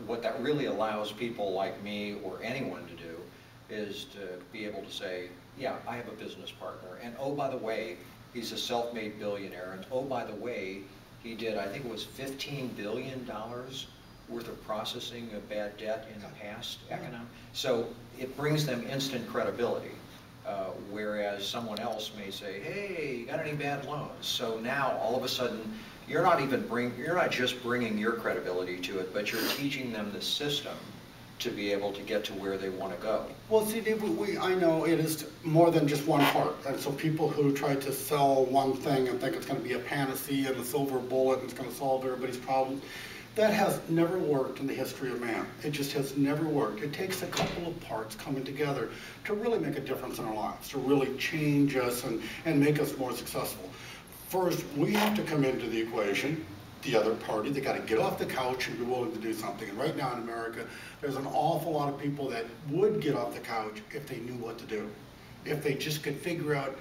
what that really allows people like me or anyone to do is to be able to say, yeah, I have a business partner, and oh, by the way, he's a self-made billionaire, and oh, by the way, he did, I think it was $15 billion worth of processing of bad debt in the past economic. So it brings them instant credibility, whereas someone else may say, hey, you got any bad loans? So now all of a sudden, you're not just bringing your credibility to it, but you're teaching them the system to be able to get to where they want to go. Well, see, Dave, I know it is more than just one part. And so people who try to sell one thing and think it's going to be a panacea and a silver bullet and it's going to solve everybody's problems, that has never worked in the history of man. It just has never worked. It takes a couple of parts coming together to really make a difference in our lives, to really change us and make us more successful. First, we have to come into the equation. The other party, they got to get off the couch and be willing to do something. And right now in America, there's an awful lot of people that would get off the couch if they knew what to do. If they just could figure out,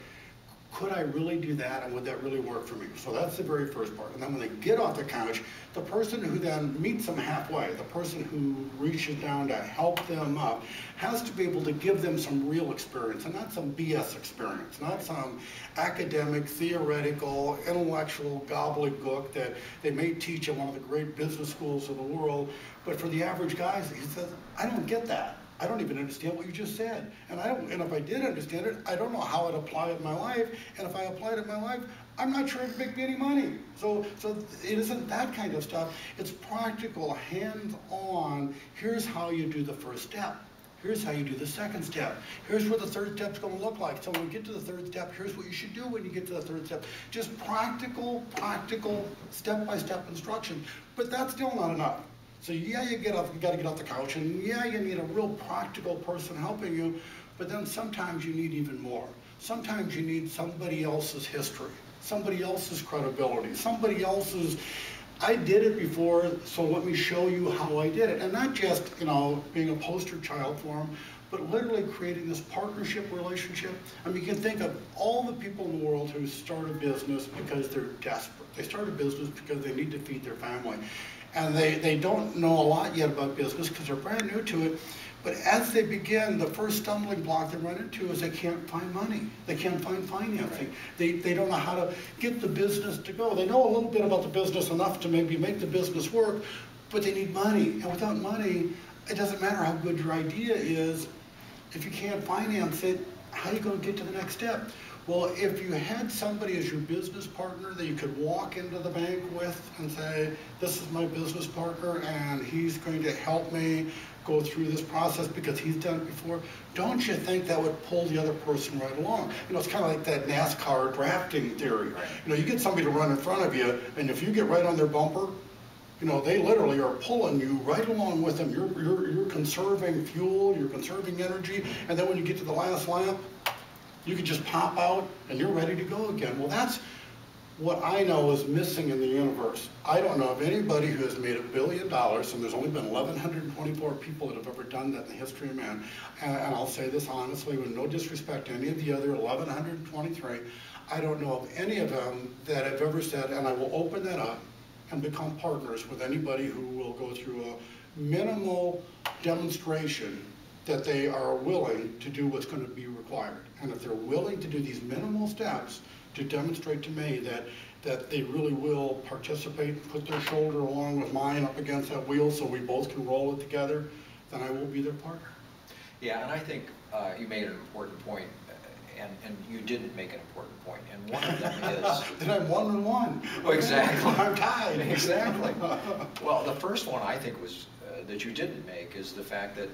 could I really do that, and would that really work for me? So that's the very first part. And then when they get off the couch, the person who then meets them halfway, the person who reaches down to help them up, has to be able to give them some real experience, and not some BS experience, not some academic, theoretical, intellectual gobbledygook that they may teach at one of the great business schools of the world. But for the average guy, he says, I don't get that. I don't even understand what you just said. And if I did understand it, I don't know how I'd apply it in my life. And if I applied it in my life, I'm not sure it'd make me any money. So it isn't that kind of stuff. It's practical, hands-on. Here's how you do the first step. Here's how you do the second step. Here's what the third step's going to look like. So when we get to the third step, here's what you should do when you get to the third step. Just practical, step-by-step instruction. But that's still not enough. So yeah, you got to get off the couch, and yeah, you need a real practical person helping you, but then sometimes you need even more. Sometimes you need somebody else's history, somebody else's credibility, somebody else's, I did it before, so let me show you how I did it. And not just, being a poster child for them, but literally creating this partnership relationship. I mean, you can think of all the people in the world who start a business because they're desperate. They start a business because they need to feed their family. And they don't know a lot yet about business because they're brand new to it. But as they begin, the first stumbling block they run into is they can't find money. They can't find financing. They don't know how to get the business to go. They know a little bit about the business, enough to maybe make the business work, but they need money. And without money, it doesn't matter how good your idea is. If you can't finance it, how are you going to get to the next step? Well, if you had somebody as your business partner that you could walk into the bank with and say, this is my business partner and he's going to help me go through this process because he's done it before, don't you think that would pull the other person right along? It's kind of like that NASCAR drafting theory. You get somebody to run in front of you, and if you get right on their bumper, they literally are pulling you right along with them. You're conserving fuel, you're conserving energy, and then when you get to the last lap, you can just pop out and you're ready to go again. Well, that's what I know is missing in the universe. I don't know of anybody who has made $1 billion, and there's only been 1,124 people that have ever done that in the history of man. And I'll say this honestly, with no disrespect to any of the other 1,123, I don't know of any of them that have ever said, and I will open that up and become partners with anybody who will go through a minimal demonstration that they are willing to do what's going to be required. And if they're willing to do these minimal steps to demonstrate to me that they really will participate, put their shoulder along with mine up against that wheel so we both can roll it together, then I will be their partner. Yeah, and I think you made an important point, and you didn't make an important point, and one of them is... Then I'm 1-1. Well, exactly. I'm tied. Exactly. Well, the first one I think was, that you didn't make, is the fact that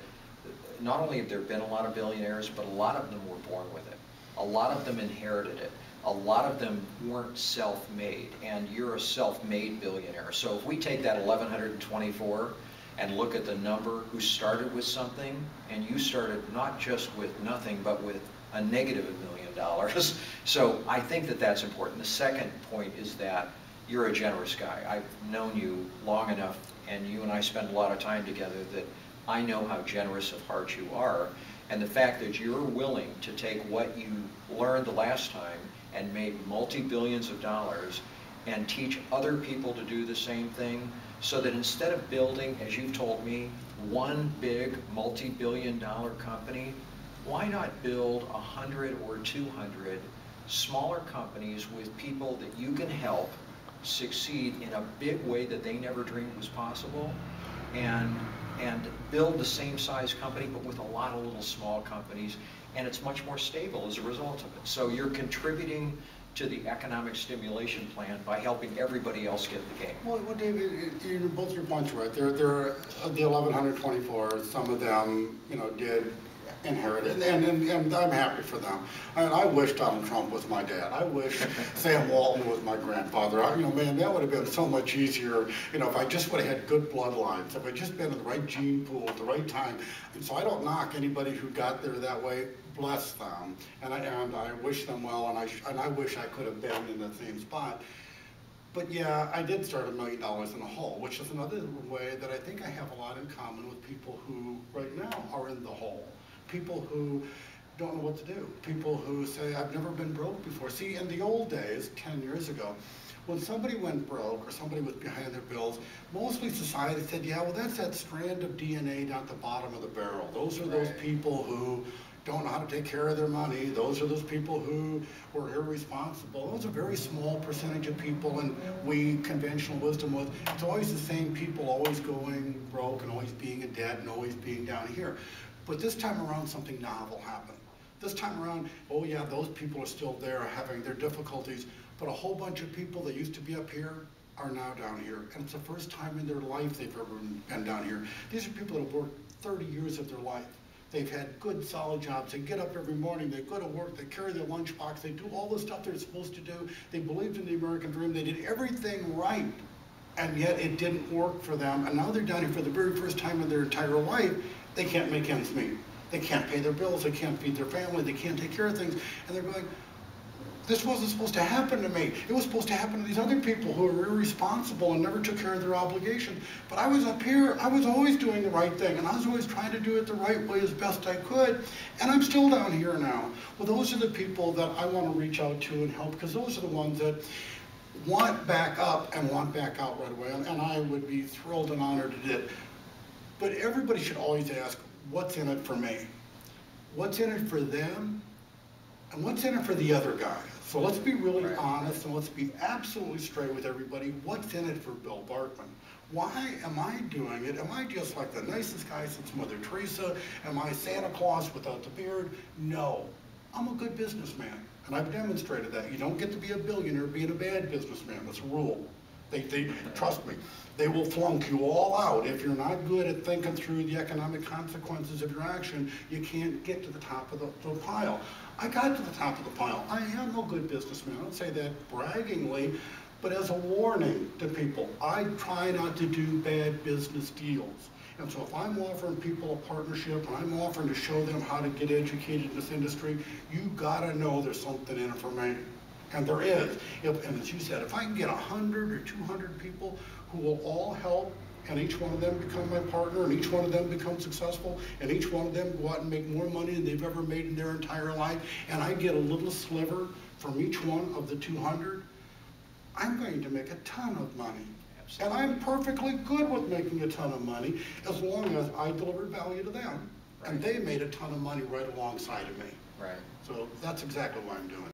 not only have there been a lot of billionaires, but a lot of them were born with it. A lot of them inherited it. A lot of them weren't self-made, and you're a self-made billionaire. So if we take that 1,124 and look at the number who started with something, and you started not just with nothing, but with a negative $1 million. So I think that that's important. The second point is that you're a generous guy. I've known you long enough, and you and I spend a lot of time together, that I know how generous of heart you are, and the fact that you're willing to take what you learned the last time and made multi-billions of dollars and teach other people to do the same thing, So that instead of building, as you've told me, one big multi-billion-dollar company, why not build 100 or 200 smaller companies with people that you can help succeed in a big way that they never dreamed was possible, and build the same size company but with a lot of little small companies, and it's much more stable as a result of it. So you're contributing to the economic stimulation plan by helping everybody else get the game. Well, David, both your points are right. There are the 1,124. Some of them, did inherit it, and I'm happy for them. I wish Donald Trump was my dad. I wish Sam Walton was my grandfather. Man, that would have been so much easier. If I just would have had good bloodlines, if I'd just been in the right gene pool at the right time. And so I don't knock anybody who got there that way. Bless them, and I wish them well, and I wish I could have been in the same spot. But yeah, I did start $1 million in a hole, which is another way that I think I have a lot in common with people who right now are in the hole. People who don't know what to do. People who say, I've never been broke before. See, in the old days, 10 years ago, when somebody went broke or somebody was behind their bills, mostly society said, yeah, well, that's that strand of DNA down at the bottom of the barrel. Those are those people who don't know how to take care of their money. Those are those people who were irresponsible. Those are a very small percentage of people, and conventional wisdom was, it's always the same people always going broke and always being in debt and always being down here. But this time around, something novel happened. This time around, oh yeah, those people are still there having their difficulties, but a whole bunch of people that used to be up here are now down here. And it's the first time in their life they've ever been down here. These are people that have worked 30 years of their life. They've had good, solid jobs. They get up every morning, they go to work, they carry their lunchbox, they do all the stuff they're supposed to do. They believed in the American dream, they did everything right, and yet it didn't work for them. And now they're down here for the very first time in their entire life. They can't make ends meet. They can't pay their bills, they can't feed their family, they can't take care of things. And they're going, this wasn't supposed to happen to me. It was supposed to happen to these other people who were irresponsible and never took care of their obligations. But I was up here, I was always doing the right thing, and I was always trying to do it the right way as best I could, and I'm still down here now. Well, those are the people that I want to reach out to and help, because those are the ones that want back up and want back out right away, and I would be thrilled and honored to do it. But everybody should always ask, what's in it for me? What's in it for them? And what's in it for the other guy? So let's be really honest, and let's be absolutely straight with everybody. What's in it for Bill Bartmann? Why am I doing it? Am I just like the nicest guy since Mother Teresa? Am I Santa Claus without the beard? No. I'm a good businessman, and I've demonstrated that. You don't get to be a billionaire being a bad businessman. That's a rule. Trust me, they will flunk you all out. If you're not good at thinking through the economic consequences of your action, you can't get to the top of the pile. I got to the top of the pile. I am a good businessman. I don't say that braggingly, but as a warning to people, I try not to do bad business deals. And so if I'm offering people a partnership and I'm offering to show them how to get educated in this industry, you gotta know there's something in it for me. And there is. And as you said, if I can get 100 or 200 people who will all help, and each one of them become my partner, and each one of them become successful, and each one of them go out and make more money than they've ever made in their entire life, and I get a little sliver from each one of the 200, I'm going to make a ton of money. Absolutely. And I'm perfectly good with making a ton of money as long as I delivered value to them. Right. And they made a ton of money right alongside of me. Right. So that's exactly what I'm doing.